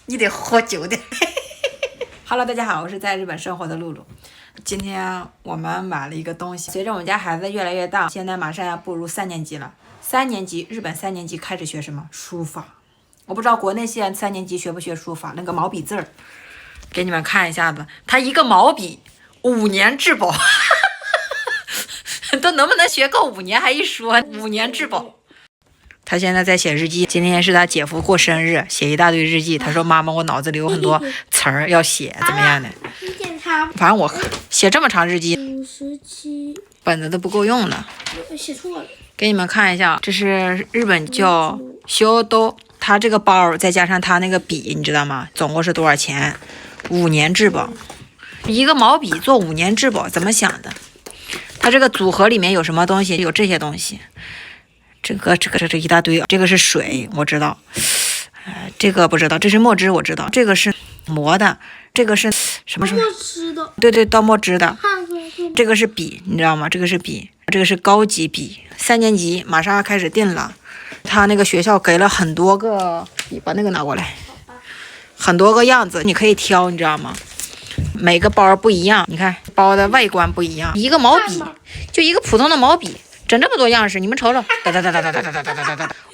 你得喝酒的。Hello， 大家好，我是在日本生活的露露。今天我们买了一个东西，随着我们家孩子越来越大，现在马上要步入3年级了。3年级，日本3年级开始学什么？书法。我不知道国内现在3年级学不学书法，那个毛笔字儿，给你们看一下子，它一个毛笔5年质保，都能不能学够5年还一说，5年质保。他现在在写日记，今天是他姐夫过生日，写一大堆日记。他说：“妈妈，我脑子里有很多词儿要写，怎么样的？”反正我写这么长日记，57本子都不够用的。写错了。给你们看一下，这是日本叫修都，他这个包再加上他那个笔，你知道吗？总共是多少钱？5年质保，一个毛笔做5年质保，怎么想的？他这个组合里面有什么东西？有这些东西。这一大堆，这个是水，我知道，这个不知道，这是墨汁，我知道，这个是磨的，这个是什么？墨汁的，对，倒墨汁的，这个是笔，你知道吗？这个是笔，这个是高级笔，3年级马上要开始定了，他那个学校给了很多个笔，把那个拿过来，很多个样子，你可以挑，你知道吗？每个包不一样，你看包的外观不一样，一个毛笔，就一个普通的毛笔。整这么多样式，你们瞅瞅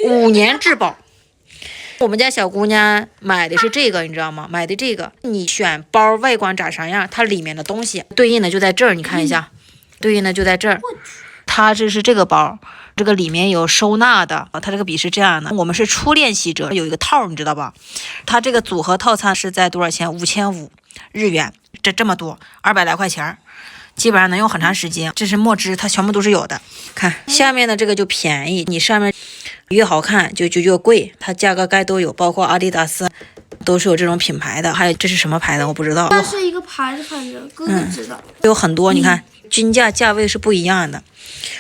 ，5年质保。我们家小姑娘买的是这个，你知道吗？买的这个，你选包外观长啥样，它里面的东西对应的就在这儿，你看一下，对应的就在这儿。它这是这个包，这个里面有收纳的，它这个笔是这样的。我们是初练习者，有一个套，你知道吧？它这个组合套餐是在多少钱？5500日元，这么多，200来块钱。基本上能用很长时间，这是墨汁，它全部都是有的。看下面的这个就便宜，你上面越好看就越贵，它价格该都有，包括阿迪达斯都是有这种品牌的。还有这是什么牌的我不知道，它是一个牌子，反正哥哥知道。有很多，你看均价位是不一样的。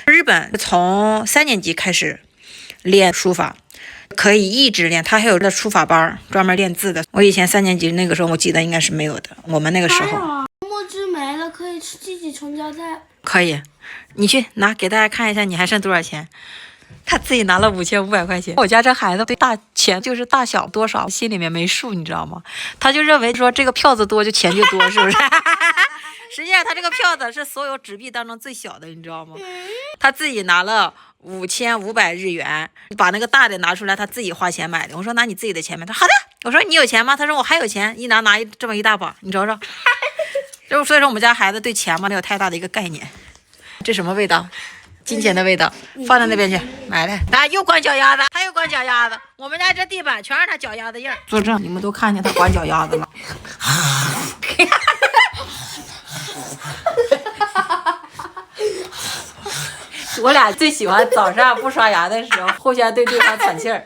日本从3年级开始练书法，可以一直练，它还有这书法班专门练字的。我以前3年级那个时候，我记得应该是没有的，我们那个时候。墨汁没了，可以自己重胶带。可以，你去拿给大家看一下，你还剩多少钱？他自己拿了5500块钱。我家这孩子对大钱就是大小多少心里面没数，你知道吗？他就认为说这个票子多就钱就多，是不是？实际上他这个票子是所有纸币当中最小的，你知道吗？他自己拿了5500日元，把那个大的拿出来，他自己花钱买的。我说拿你自己的钱买，他说好的。我说你有钱吗？他说我还有钱，一拿这么一大把，你瞅瞅。就所以说我们家孩子对钱嘛没有太大的一个概念。这什么味道？金钱的味道，放到那边去买的。他又管脚丫子，他又管脚丫子。我们家这地板全是他脚丫子印儿。作证，你们都看见他管脚丫子了。我俩最喜欢早上不刷牙的时候，互相对对方喘气儿。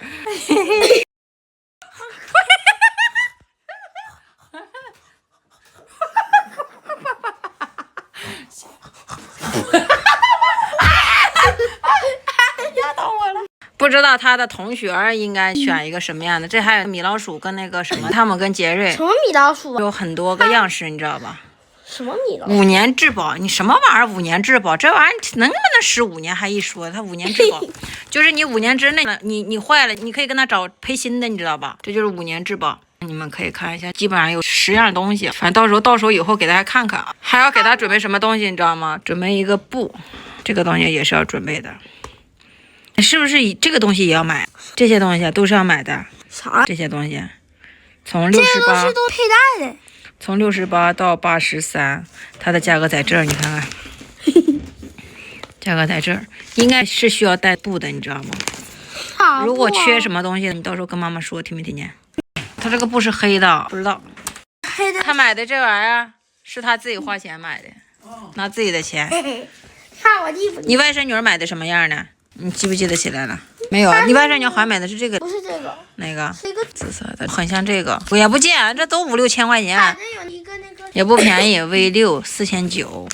不知道他的同学应该选一个什么样的？这还有米老鼠跟那个什么，汤姆跟杰瑞。什么米老鼠？有很多个样式，你知道吧？什么米老鼠？ 5年质保，你什么玩意儿？5年质保，这玩意儿能不能使5年还一说？他5年质保，就是你5年之内你坏了，你可以跟他找赔新的，你知道吧？这就是5年质保。你们可以看一下，基本上有10样东西，反正到时候以后给大家看看啊。还要给他准备什么东西，你知道吗？准备一个布，这个东西也是要准备的。是不是这个东西也要买？这些东西都是要买的。啥？这些东西从68，这些东西都佩戴的。从68到83，它的价格在这儿，你看看，价格在这儿，应该是需要带布的，你知道吗？如果缺什么东西，你到时候跟妈妈说，听没听见？他这个布是黑的，不知道。黑的。他买的这玩意儿是他自己花钱买的，拿自己的钱。看我衣服。你外甥女儿买的什么样的？你记不记得起来了？没有，你外甥女儿还买的是这个，不是这个，哪个？是一个紫色的，很像这个，也不贱，这都5、6千块钱，反正有一个那个也不便宜，V6 4900。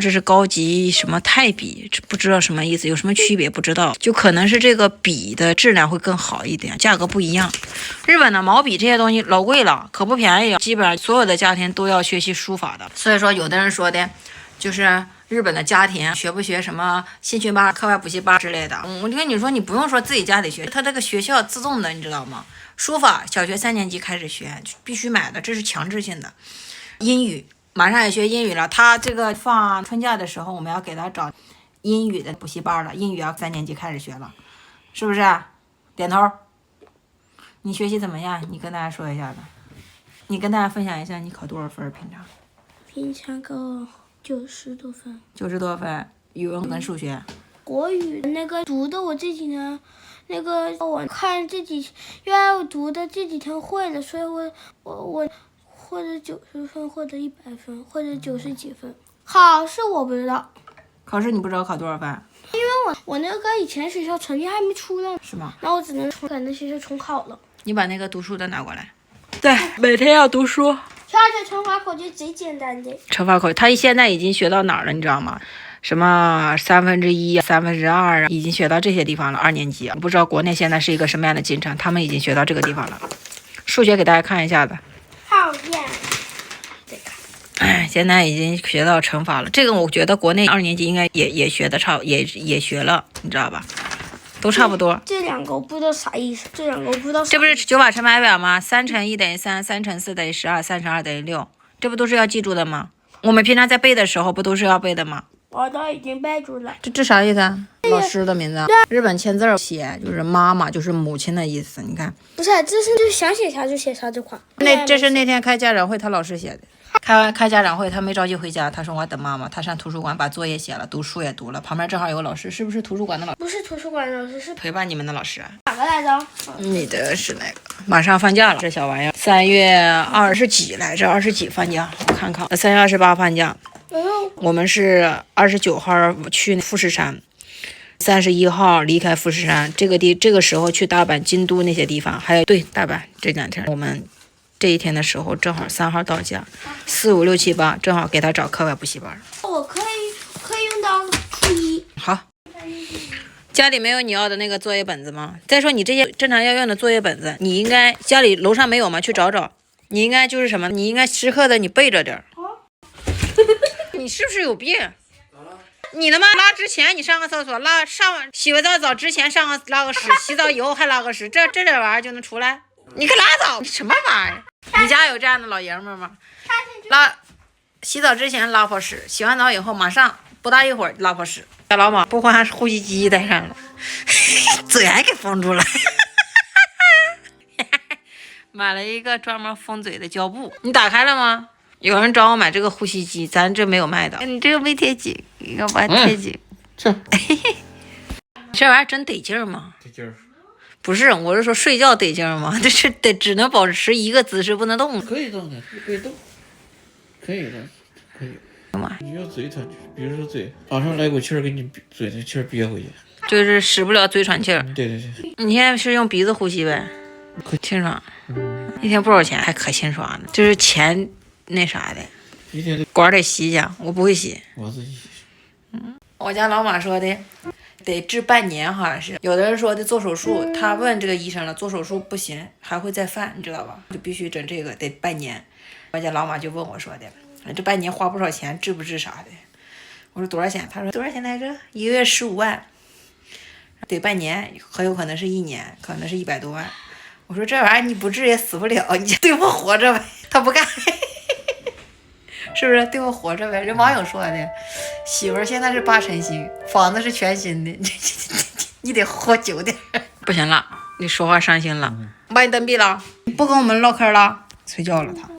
这是高级什么钛笔，不知道什么意思，有什么区别不知道，就可能是这个笔的质量会更好一点，价格不一样。日本的毛笔这些东西老贵了，可不便宜，基本上所有的家庭都要学习书法的。所以说有的人说的就是日本的家庭学不学什么兴趣班、课外补习班之类的。我跟你说，你不用说自己家里学，他这个学校自动的，你知道吗？书法小学3年级开始学，必须买的，这是强制性的。英语马上也学英语了，他这个放春假的时候，我们要给他找英语的补习班了，英语要3年级开始学了，是不是？点头。你学习怎么样？你跟大家说一下子，你跟大家分享一下你考多少分？平常考90多分。90多分，语文跟数学。国语那个读的，我这几天那个我看原来我读的这几天会了，所以我或者90分，或者100分，或者90几分。考试我不知道，考试你不知道考多少分？因为我那个以前学校成绩还没出来，是吗？然后我只能赶那学校重考了。你把那个读书的拿过来。对，每天要读书。下学乘法口诀贼简单的。乘法口，他现在已经学到哪儿了？你知道吗？什么1/3、2/3啊，已经学到这些地方了。2年级，不知道国内现在是一个什么样的进程，他们已经学到这个地方了。数学给大家看一下子。讨厌。哎，现在已经学到乘法了。这个我觉得国内2年级应该也学的也学了，你知道吧？都差不多。这两个我不知道啥意思，这两个我不知道。这不是九法乘法表吗？3乘1等于3，3乘4等于12，3乘2等于6，这不都是要记住的吗？我们平常在背的时候不都是要背的吗？我都已经背住了。这啥意思啊？老师的名字。日本签字写就是妈妈，就是母亲的意思。你看，不是，这是就想写啥就写啥这款。这是那天开家长会他老师写的。开家长会，他没着急回家，他说我等妈妈。他上图书馆把作业写了，读书也读了，旁边正好有个老师，是不是图书馆的老师？不是图书馆的老师，是陪伴你们的老师啊。哪个来着？你的是哪个？马上放假了，这小玩意儿。3月20几来着？20几放假？我看看，3月28放假。我们是29号去富士山，31号离开富士山。这个时候去大阪、京都那些地方，还有对大阪这2天，我们这一天的时候正好3号到家，4、5、6、7、8正好给他找课外补习班。我可以用到初一。好，家里没有你要的那个作业本子吗？再说你这些正常要用的作业本子，你应该家里楼上没有吗？去找找。你应该就是什么？你应该时刻的你背着点儿。你是不是有病？你他妈拉之前你上个厕所，洗完澡之前拉个屎，洗澡以后还拉个屎，这点玩意儿就能出来？你可拉倒！你什么玩意儿？你家有这样的老爷们儿吗？洗澡之前拉泡屎，洗完澡以后马上不大一会儿拉泡屎。小老马不光呼吸机带上了，嘴还给封住了。买了一个专门封嘴的胶布，你打开了吗？有人找我买这个呼吸机，咱这没有卖的。你这个没贴紧，要把它贴紧。这玩意儿真得劲儿吗？得劲儿。不是，我是说睡觉得劲儿吗？这是只能保持一个姿势，不能动。可以动的，可以动，可以的，可以。你要嘴它，比如说嘴，马上来股气儿，给你嘴的气儿憋回去，就是使不了嘴喘气儿。对对对。你现在是用鼻子呼吸呗？可清爽，一天不少钱，还可清爽呢。就是钱那啥的，一天管得洗一下，我不会洗。我自己。我家老马说的，得治半年，好像是。有的人说的做手术，他问这个医生了，做手术不行，还会再犯，你知道吧？就必须整这个，得半年。我家老马就问我说的，这半年花不少钱，治不治啥的？我说多少钱？他说多少钱来着？1个月15万，得半年，很有可能是1年，可能是100多万。我说这玩意儿你不治也死不了，你就对我活着呗。他不干。是不是对我活着呗？人网友说的，媳妇儿现在是8成新，房子是全新的，你得活久点。不行了，你说话伤心了，把你登闭了，不跟我们唠嗑了，睡觉了他。